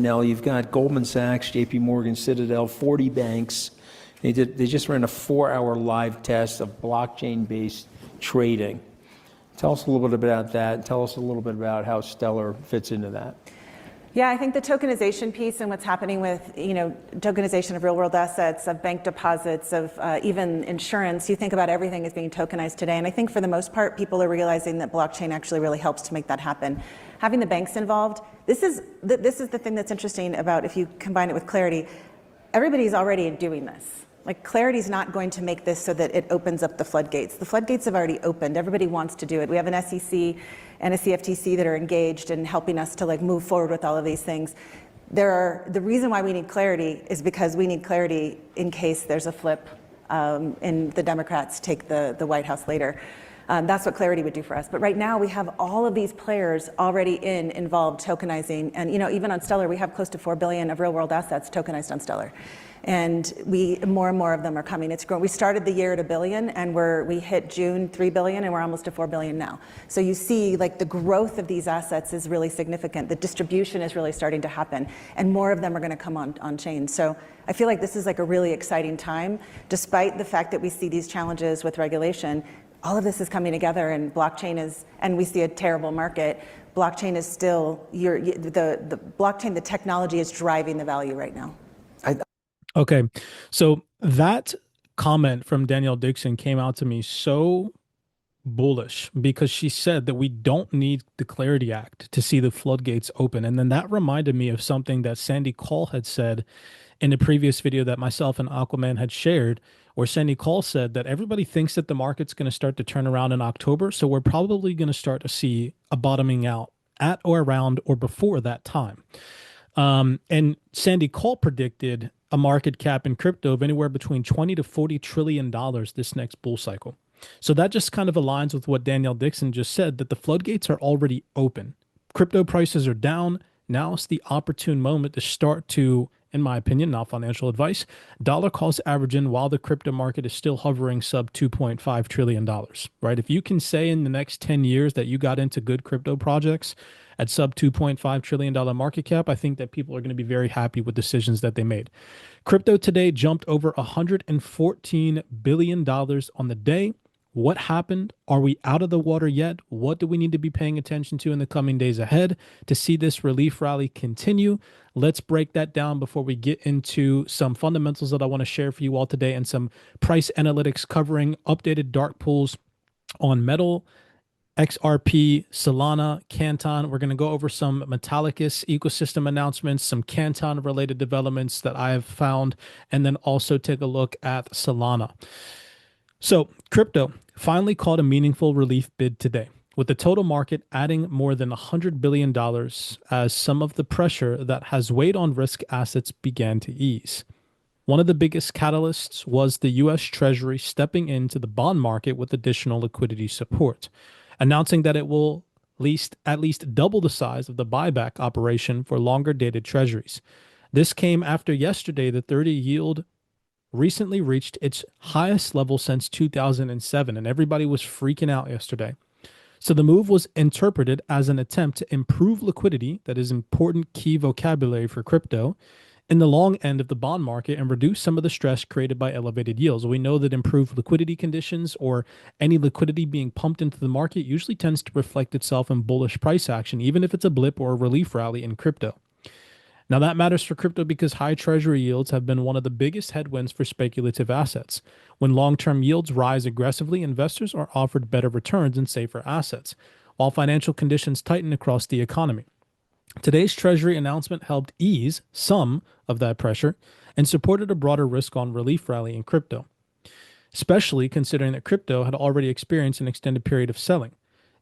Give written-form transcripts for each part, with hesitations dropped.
Now you've got Goldman Sachs, JP Morgan, Citadel, 40 banks. They just ran a 4-hour live test of blockchain-based trading. Tell us a little bit about that. Tell us a little bit about how Stellar fits into that. Yeah, I think the tokenization piece and what's happening with, tokenization of real-world assets, of bank deposits, of even insurance. You think about everything as being tokenized today, and I think for the most part, people are realizing that blockchain actually really helps to make that happen. Having the banks involved, this is the thing that's interesting about if you combine it with Clarity. Everybody's already doing this. Like, Clarity's not going to make this so that it opens up the floodgates. The floodgates have already opened. Everybody wants to do it. We have an SEC and a CFTC that are engaged in helping us to move forward with all of these things. The reason why we need Clarity is because we need Clarity in case there's a flip and the Democrats take the White House later. That's what Clarity would do for us. But right now we have all of these players already involved tokenizing. And even on Stellar, we have close to 4 billion of real world assets tokenized on Stellar. And more and more of them are coming. It's grown. We started the year at $1 billion, and we hit June 3 billion, and we're almost to 4 billion now. So you see, the growth of these assets is really significant. The distribution is really starting to happen, and more of them are going to come on chain. So I feel like this is a really exciting time, despite the fact that we see these challenges with regulation. All of this is coming together, and blockchain is, and we see a terrible market. Blockchain is still the blockchain. The technology is driving the value right now. Okay, so that comment from Danielle Dixon came out to me so bullish because she said that we don't need the Clarity Act to see the floodgates open. And then that reminded me of something that Sandy Call had said in the previous video that myself and Aquaman had shared, where Sandy Call said that everybody thinks that the market's going to start to turn around in October. So we're probably going to start to see a bottoming out at or around or before that time. And Sandy Call predicted a market cap in crypto of anywhere between 20 to 40 trillion dollars this next bull cycle. So that just kind of aligns with what Danielle Dixon just said, that the floodgates are already open. Crypto prices are down. Now it's the opportune moment to start to, in my opinion, not financial advice, dollar cost averaging while the crypto market is still hovering sub $2.5 trillion, right? If you can say in the next 10 years that you got into good crypto projects at sub $2.5 trillion market cap, I think that people are going to be very happy with decisions that they made. Crypto today jumped over $114 billion on the day. What happened? Are we out of the water yet? What do we need to be paying attention to in the coming days ahead to see this relief rally continue? Let's break that down before we get into some fundamentals that I want to share for you all today and some price analytics covering updated dark pools on metal, XRP, Solana, Canton. We're going to go over some Metallicus ecosystem announcements, some Canton related developments that I have found, and then also take a look at Solana. So crypto finally caught a meaningful relief bid today, with the total market adding more than $100 billion as some of the pressure that has weighed on risk assets began to ease. One of the biggest catalysts was the U.S. Treasury stepping into the bond market with additional liquidity support, announcing that it will at least double the size of the buyback operation for longer dated treasuries. This came after yesterday the 30 yield recently reached its highest level since 2007, and everybody was freaking out yesterday. So the move was interpreted as an attempt to improve liquidity, that is important key vocabulary for crypto, in the long end of the bond market and reduce some of the stress created by elevated yields. We know that improved liquidity conditions or any liquidity being pumped into the market usually tends to reflect itself in bullish price action, even if it's a blip or a relief rally in crypto. Now that matters for crypto because high treasury yields have been one of the biggest headwinds for speculative assets. When long-term yields rise aggressively, investors are offered better returns and safer assets, while financial conditions tighten across the economy. Today's Treasury announcement helped ease some of that pressure and supported a broader risk-on relief rally in crypto, especially considering that crypto had already experienced an extended period of selling.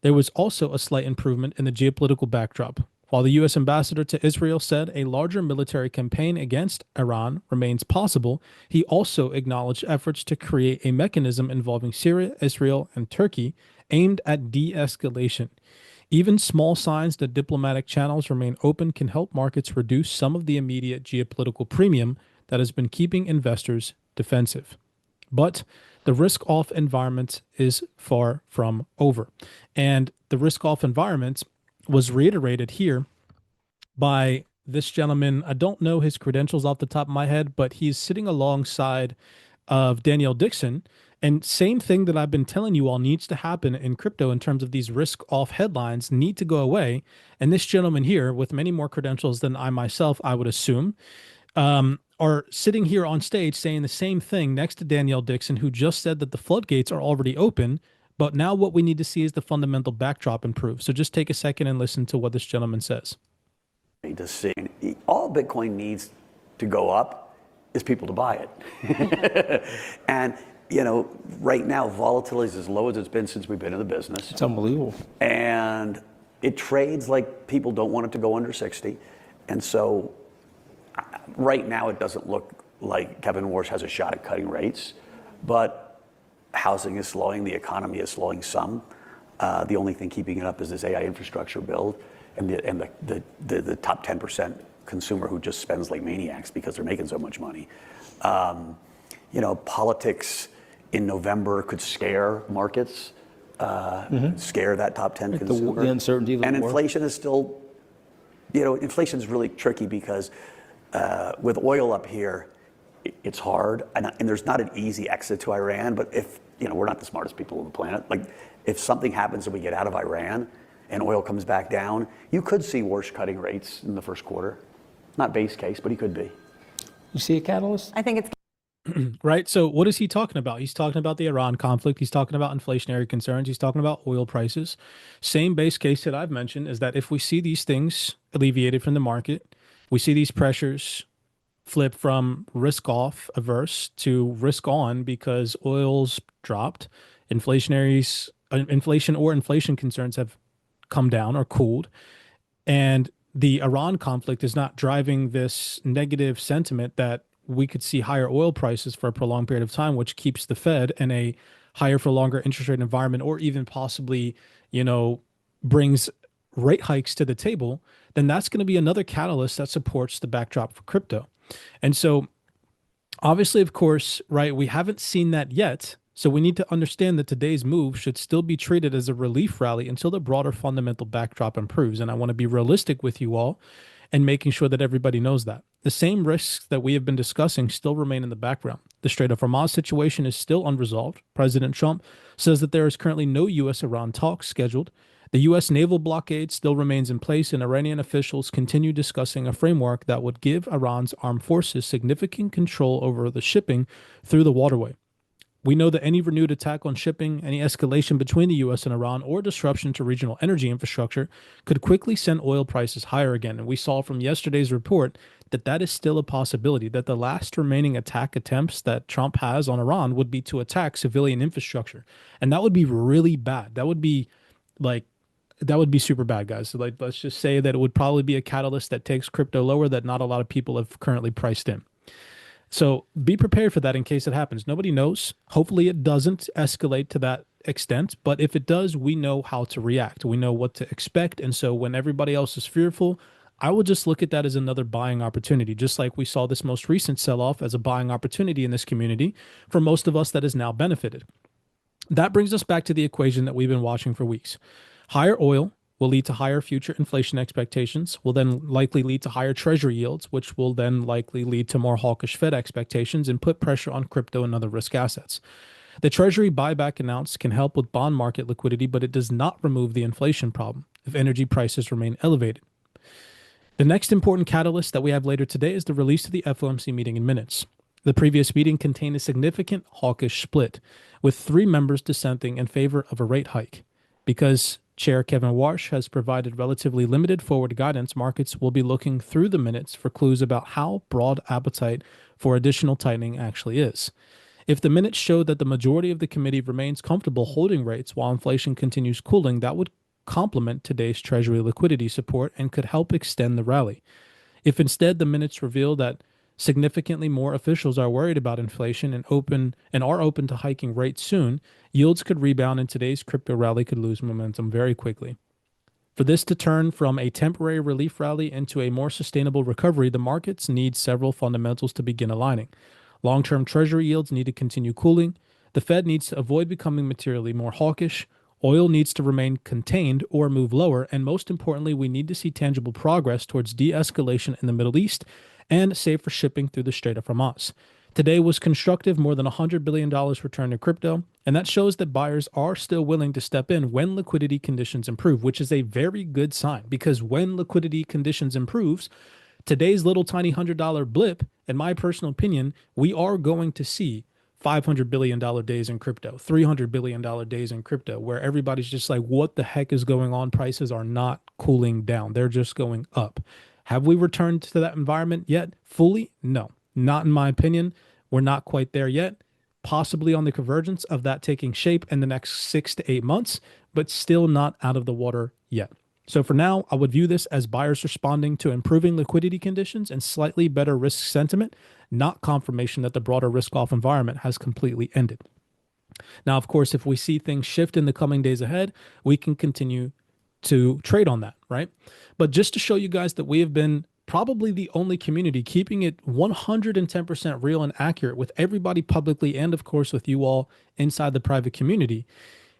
There was also a slight improvement in the geopolitical backdrop. While the U.S. ambassador to Israel said a larger military campaign against Iran remains possible, he also acknowledged efforts to create a mechanism involving Syria, Israel, and Turkey aimed at de-escalation. Even small signs that diplomatic channels remain open can help markets reduce some of the immediate geopolitical premium that has been keeping investors defensive. But the risk-off environment is far from over. And the risk-off environment was reiterated here by this gentleman, I don't know his credentials off the top of my head, but he's sitting alongside of Danielle Dixon. And same thing that I've been telling you all needs to happen in crypto in terms of these risk off headlines need to go away. And this gentleman here, with many more credentials than I myself, I would assume, are sitting here on stage saying the same thing next to Danielle Dixon, who just said that the floodgates are already open. But now what we need to see is the fundamental backdrop improve. So just take a second and listen to what this gentleman says. To see, all Bitcoin needs to go up is people to buy it. And, you know, right now, volatility is as low as it's been since we've been in the business. It's unbelievable. And it trades like people don't want it to go under 60. And so right now, it doesn't look like Kevin Warsh has a shot at cutting rates. But housing is slowing. The economy is slowing some. The only thing keeping it up is this AI infrastructure build and the top 10% consumer who just spends like maniacs because they're making so much money. You know, politics in November could scare markets, scare that top 10 like consumer. The uncertainty of the and war. inflation is still, you know, inflation is really tricky because with oil up here, it's hard, and there's not an easy exit to Iran. But if, you know, we're not the smartest people on the planet. Like, if something happens and we get out of Iran and oil comes back down, you could see Warsh cutting rates in the first quarter. Not base case, but he could be. You see a catalyst? I think it's Right. So what is he talking about? He's talking about the Iran conflict. He's talking about inflationary concerns. He's talking about oil prices. Same base case that I've mentioned is that if we see these things alleviated from the market, we see these pressures flip from risk off averse to risk on because oil's dropped, inflation or inflation concerns have come down or cooled, and the Iran conflict is not driving this negative sentiment that we could see higher oil prices for a prolonged period of time, which keeps the Fed in a higher for longer interest rate environment, or even possibly, you know, brings rate hikes to the table, then that's going to be another catalyst that supports the backdrop for crypto. And so obviously, of course, right, we haven't seen that yet. So we need to understand that today's move should still be treated as a relief rally until the broader fundamental backdrop improves. And I want to be realistic with you all and making sure that everybody knows that. The same risks that we have been discussing still remain in the background. The Strait of Hormuz situation is still unresolved. President Trump says that there is currently no U.S.-Iran talks scheduled. The U.S. naval blockade still remains in place, and Iranian officials continue discussing a framework that would give Iran's armed forces significant control over the shipping through the waterway. We know that any renewed attack on shipping, any escalation between the U.S. and Iran, or disruption to regional energy infrastructure could quickly send oil prices higher again. And we saw from yesterday's report that that is still a possibility, that the last remaining attack attempts that Trump has on Iran would be to attack civilian infrastructure. And that would be really bad. That would be super bad, guys. So, like, let's just say that it would probably be a catalyst that takes crypto lower that not a lot of people have currently priced in. So be prepared for that in case it happens. Nobody knows. Hopefully it doesn't escalate to that extent. But if it does, we know how to react. We know what to expect. And so when everybody else is fearful, I will just look at that as another buying opportunity, just like we saw this most recent sell-off as a buying opportunity in this community for most of us that has now benefited. That brings us back to the equation that we've been watching for weeks. Higher oil will lead to higher future inflation expectations, will then likely lead to higher treasury yields, which will then likely lead to more hawkish Fed expectations and put pressure on crypto and other risk assets. The treasury buyback announced can help with bond market liquidity, but it does not remove the inflation problem if energy prices remain elevated. The next important catalyst that we have later today is the release of the FOMC meeting in minutes. The previous meeting contained a significant hawkish split, with 3 members dissenting in favor of a rate hike. Because Chair Kevin Warsh has provided relatively limited forward guidance, markets will be looking through the minutes for clues about how broad appetite for additional tightening actually is. If the minutes show that the majority of the committee remains comfortable holding rates while inflation continues cooling, that would complement today's Treasury liquidity support and could help extend the rally. If instead the minutes reveal that significantly more officials are worried about inflation and are open to hiking rates soon, yields could rebound and today's crypto rally could lose momentum very quickly. For this to turn from a temporary relief rally into a more sustainable recovery, the markets need several fundamentals to begin aligning. Long-term treasury yields need to continue cooling. The Fed needs to avoid becoming materially more hawkish. Oil needs to remain contained or move lower, and most importantly, we need to see tangible progress towards de-escalation in the Middle East and safer shipping through the Strait of Hormuz. Today was constructive, more than $100 billion returned to crypto, and that shows that buyers are still willing to step in when liquidity conditions improve, which is a very good sign, because when liquidity conditions improves, today's little tiny $100 blip, in my personal opinion, we are going to see $500 billion days in crypto, $300 billion days in crypto, where everybody's just like, what the heck is going on? Prices are not cooling down. They're just going up. Have we returned to that environment yet? Fully? No, not in my opinion. We're not quite there yet. Possibly on the convergence of that taking shape in the next 6 to 8 months, but still not out of the water yet. So for now, I would view this as buyers responding to improving liquidity conditions and slightly better risk sentiment, not confirmation that the broader risk-off environment has completely ended. Now, of course, if we see things shift in the coming days ahead, we can continue to trade on that, right? But just to show you guys that we have been probably the only community keeping it 110% real and accurate with everybody publicly and, of course, with you all inside the private community.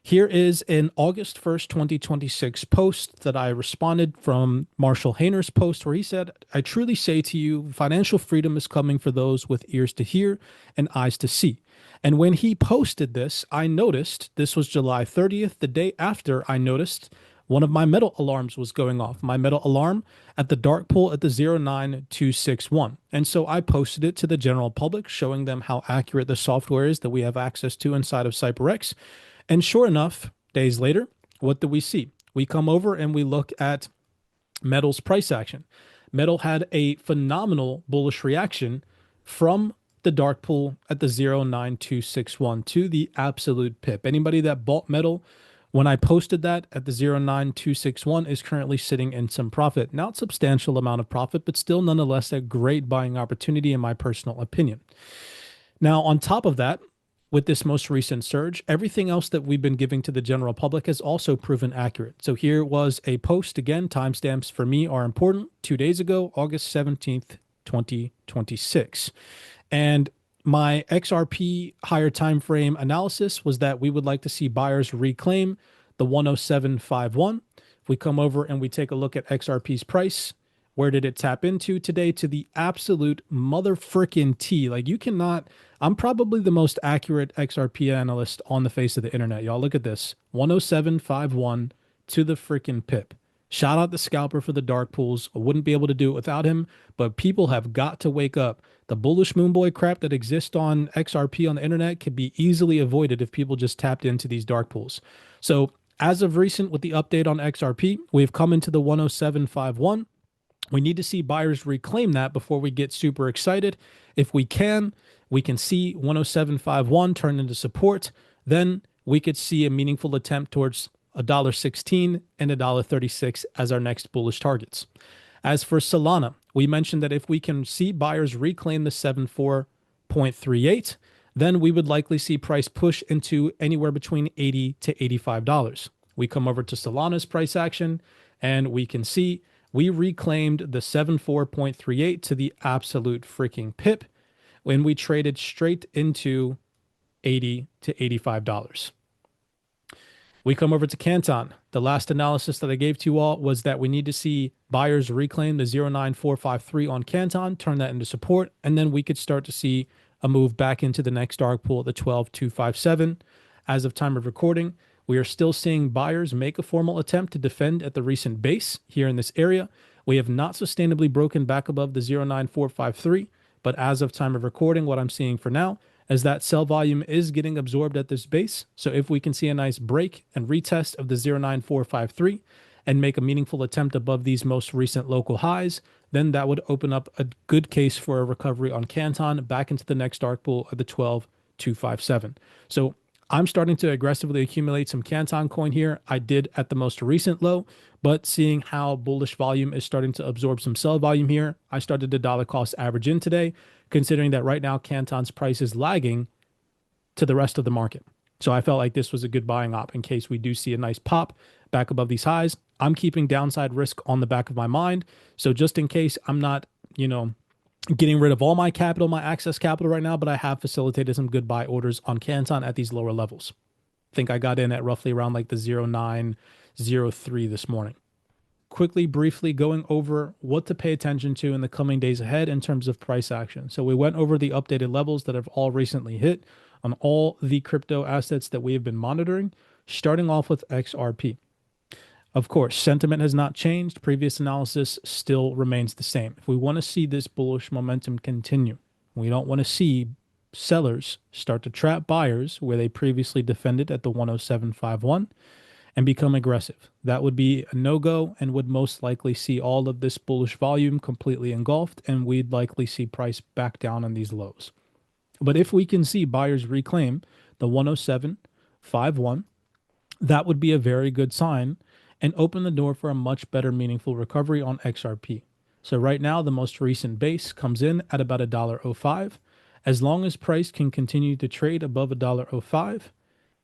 Here is an August 1st, 2026 post that I responded from Marshall Hayner's post where he said, I truly say to you, financial freedom is coming for those with ears to hear and eyes to see. And when he posted this, I noticed, this was July 30th, the day after I noticed one of my metal alarms was going off, my metal alarm at the dark pool at the 09261. And so I posted it to the general public, showing them how accurate the software is that we have access to inside of CYPRX. And sure enough, days later, what do we see? We come over and we look at metal's price action. Metal had a phenomenal bullish reaction from the dark pool at the 09261 to the absolute pip. Anybody that bought metal when I posted that at the 09261 is currently sitting in some profit. Not substantial amount of profit, but still nonetheless a great buying opportunity in my personal opinion. Now, on top of that, with this most recent surge, everything else that we've been giving to the general public has also proven accurate. So here was a post, again, timestamps for me are important, 2 days ago, August 17th, 2026. And my XRP higher time frame analysis was that we would like to see buyers reclaim the 107.51. If we come over and we take a look at XRP's price, where did it tap into today? To the absolute motherfrickin' T. Like, you cannot, I'm probably the most accurate XRP analyst on the face of the internet. Y'all look at this, 107.51 to the freaking pip. Shout out the scalper for the dark pools. I wouldn't be able to do it without him, but people have got to wake up. The bullish moonboy crap that exists on XRP on the internet can be easily avoided if people just tapped into these dark pools. So as of recent, with the update on XRP, we've come into the 107.51. We need to see buyers reclaim that before we get super excited. If we can see 107.51 turn into support, then we could see a meaningful attempt towards $1.16 and $1.36 as our next bullish targets. As for Solana, we mentioned that if we can see buyers reclaim the 74.38, then we would likely see price push into anywhere between $80 to $85. We come over to Solana's price action and we can see we reclaimed the 74.38 to the absolute freaking pip when we traded straight into $80 to $85. We come over to Canton. The last analysis that I gave to you all was that we need to see buyers reclaim the 09453 on Canton, turn that into support, and then we could start to see a move back into the next dark pool at the 12257. As of time of recording, we are still seeing buyers make a formal attempt to defend at the recent base here in this area. We have not sustainably broken back above the 09453, but as of time of recording, what I'm seeing for now is that sell volume is getting absorbed at this base. So if we can see a nice break and retest of the 09453 and make a meaningful attempt above these most recent local highs, then that would open up a good case for a recovery on Canton back into the next dark pool of the 12257. So I'm starting to aggressively accumulate some Canton coin here. I did at the most recent low, but seeing how bullish volume is starting to absorb some sell volume here, I started to dollar cost average in today, considering that right now Canton's price is lagging to the rest of the market. So I felt like this was a good buying op in case we do see a nice pop back above these highs. I'm keeping downside risk on the back of my mind. So just in case I'm not, getting rid of all my capital, my access capital right now, but I have facilitated some good buy orders on Canton at these lower levels. think I got in at roughly around like the 0903 this morning. Quickly, briefly going over what to pay attention to in the coming days ahead in terms of price action. So we went over the updated levels that have all recently hit on all the crypto assets that we have been monitoring, starting off with XRP. Of course, sentiment has not changed. Previous analysis still remains the same. If we want to see this bullish momentum continue, we don't want to see sellers start to trap buyers where they previously defended at the 107.51 and become aggressive. That would be a no-go and would most likely see all of this bullish volume completely engulfed, and we'd likely see price back down on these lows. But if we can see buyers reclaim the 107.51, that would be a very good sign and open the door for a much better meaningful recovery on XRP. So right now, the most recent base comes in at about $1.05. As long as price can continue to trade above $1.05,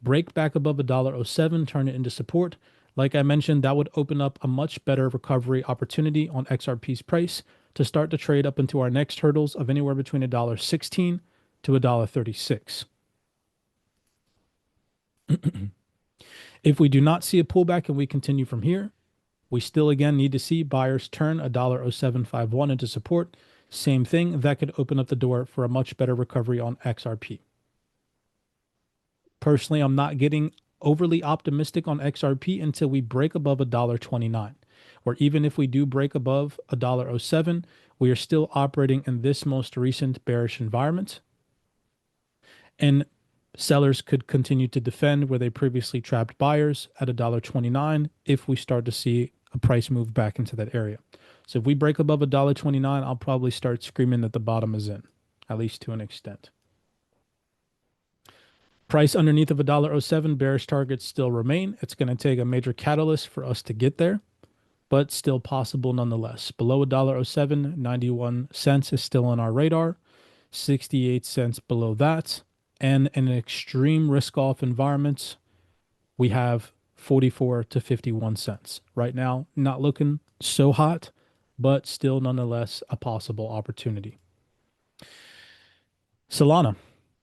break back above $1.07, turn it into support. Like I mentioned, that would open up a much better recovery opportunity on XRP's price to start to trade up into our next hurdles of anywhere between $1.16 to $1.36. If we do not see a pullback and we continue from here, we still again need to see buyers turn $1.0751 into support. Same thing, that could open up the door for a much better recovery on XRP. Personally, I'm not getting overly optimistic on XRP until we break above $1.29, or even if we do break above $1.07, we are still operating in this most recent bearish environment. And sellers could continue to defend where they previously trapped buyers at $1.29 if we start to see a price move back into that area. So if we break above $1.29, I'll probably start screaming that the bottom is in, at least to an extent. Price underneath of $1.07, bearish targets still remain. It's going to take a major catalyst for us to get there, but still possible nonetheless. Below $1.07, 91 cents is still on our radar, 68 cents below that. And in an extreme risk-off environment, we have 44 to 51 cents. Right now, not looking so hot, but still nonetheless a possible opportunity. Solana.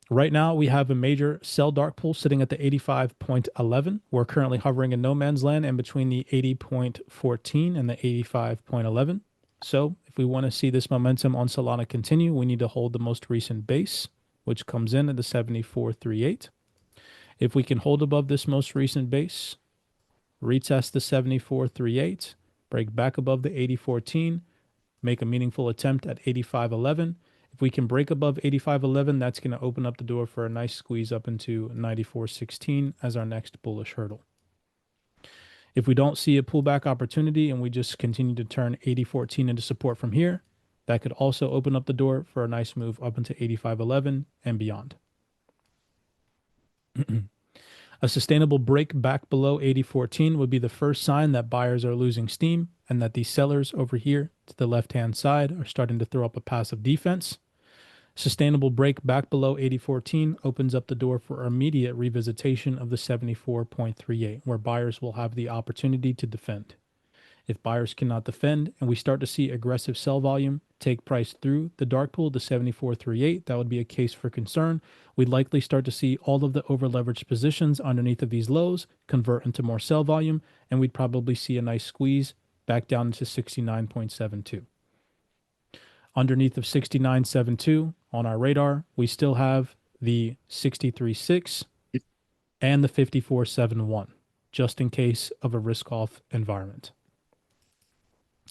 Right now, we have a major sell dark pool sitting at the 85.11. We're currently hovering in no man's land in between the 80.14 and the 85.11. So if we want to see this momentum on Solana continue, we need to hold the most recent base, which comes in at the 74.38. If we can hold above this most recent base, retest the 74.38, break back above the 80.14, make a meaningful attempt at 85.11. If we can break above 85.11, that's going to open up the door for a nice squeeze up into 94.16 as our next bullish hurdle. If we don't see a pullback opportunity and we just continue to turn 80.14 into support from here, that could also open up the door for a nice move up into 85.11 and beyond. A sustainable break back below 80.14 would be the first sign that buyers are losing steam and that these sellers over here to the left-hand side are starting to throw up a passive defense. Sustainable break back below 80.14 opens up the door for immediate revisitation of the 74.38, where buyers will have the opportunity to defend. If buyers cannot defend and we start to see aggressive sell volume take price through the dark pool to 74.38, that would be a case for concern. We'd likely start to see all of the over-leveraged positions underneath of these lows convert into more sell volume, and we'd probably see a nice squeeze back down into 69.72. Underneath of 69.72 on our radar, we still have the 63.6 and the 54.71, just in case of a risk-off environment.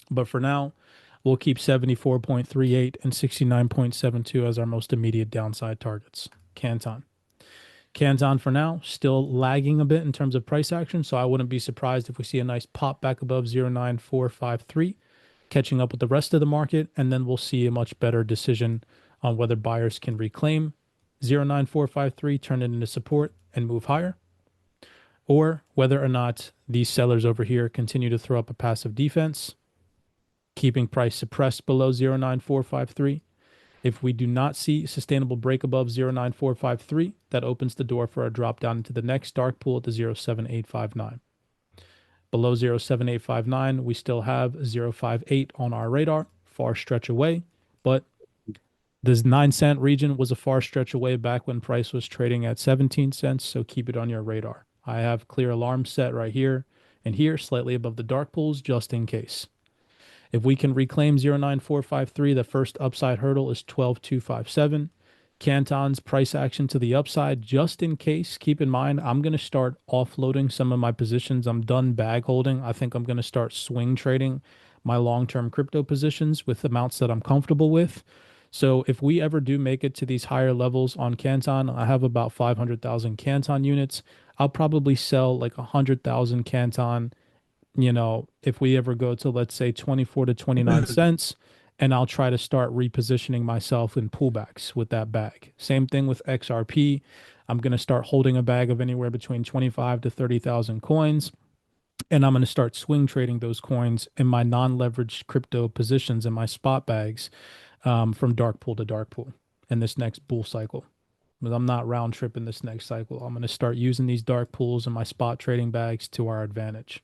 But for now, we'll keep 74.38 and 69.72 as our most immediate downside targets. Canton. Canton for now, still lagging a bit in terms of price action, so I wouldn't be surprised if we see a nice pop back above 0.9453, catching up with the rest of the market, and then we'll see a much better decision on whether buyers can reclaim 0.9453, turn it into support, and move higher, or whether or not these sellers over here continue to throw up a passive defense, keeping price suppressed below 0.9453. If we do not see sustainable break above 0.9453, that opens the door for a drop down into the next dark pool at the 0.7859. Below 0.7859, we still have 0.58 on our radar, far stretch away, but this 9-cent region was a far stretch away back when price was trading at 17 cents, so keep it on your radar. I have clear alarm set right here and here, slightly above the dark pools, just in case. If we can reclaim 09453, the first upside hurdle is 12257. Canton's price action to the upside, just in case. Keep in mind, I'm going to start offloading some of my positions. I'm done bag holding. I think I'm going to start swing trading my long-term crypto positions with amounts that I'm comfortable with. So if we ever do make it to these higher levels on Canton, I have about 500,000 Canton units. I'll probably sell like 100,000 Canton, if we ever go to, let's say, 24 to 29 cents, and I'll try to start repositioning myself in pullbacks with that bag. Same thing with XRP. I'm going to start holding a bag of anywhere between 25 to 30,000 coins, and I'm going to start swing trading those coins in my non-leveraged crypto positions in my spot bags, from dark pool to dark pool in this next bull cycle. But I'm not round tripping this next cycle. I'm going to start using these dark pools and my spot trading bags to our advantage.